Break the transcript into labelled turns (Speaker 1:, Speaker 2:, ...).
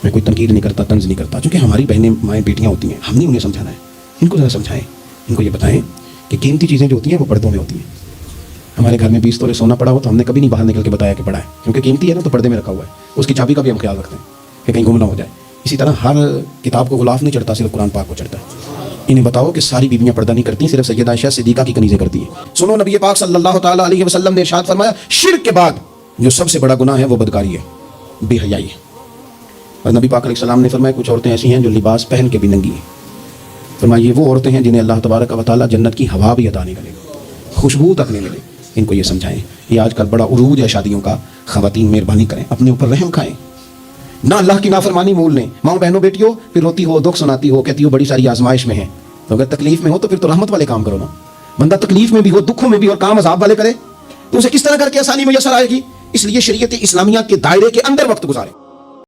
Speaker 1: मैं कोई तनकीद नहीं करता, तंज नहीं करता, क्योंकि हमारी बहनें माएँ बेटियाँ होती हैं, हमने उन्हें समझाना है। इनको ज़रा समझाएं, इनको ये बताएं कि कीमती चीज़ें जो होती हैं वो पर्दों में होती हैं। हमारे घर में 20 तोले सोना पड़ा हो तो हमने कभी नहीं बाहर निकल के बताया कि पड़ा है, क्योंकि कीमती है ना, तो पर्दे में रखा हुआ है, उसकी चाबी का भी हम ख्याल रखते हैं कि कहीं गुम ना हो जाए। इसी तरह हर किताब को गुलाफ नहीं चढ़ता, सिर्फ कुरान पाक को चढ़ता है। इन्हें बताओ कि सारी बीवियां पर्दा नहीं करती, सिर्फ सैयदा आयशा सिद्दीका की कनीज़ें करती हैं। सुनो, नबी पाक सल्लल्लाहु ताला अलैहि वसल्लम ने इरशाद फरमाया, शिर्क के बाद जो सबसे बड़ा गुनाह है वो बदकारी है, बेहयाई है। और नबी पाक अलैहि सलाम ने फरमाया, कुछ औरतें ऐसी हैं जो लिबास पहन के भी नंगी हैं। फरमाया, ये वो औरतें हैं जिन्हें अल्लाह तबारक व तआला जन्नत की हवा भी अता नहीं करेगा, खुशबू तक नहीं मिले। इनको ये समझाएं। ये आजकल बड़ा उरूज है शादियों का। ख़वातीन मेहरबानी करें, अपने ऊपर रहम खाएं, ना अल्लाह की नाफरमानी मोल लें। माओ बहनों बेटियों, फिर रोती हो, दुख सुनाती हो, कहती हो बड़ी सारी आजमाइश में है, तो अगर तकलीफ में हो तो फिर तो रहमत वाले काम करो ना। बंदा तकलीफ में भी हो, दुखों में भी, और काम अजाब वाले करे, तो उसे किस तरह करके आसानी मुयसर आएगी? इसलिए शरीयत इस्लामिया के दायरे के अंदर वक्त गुजारे।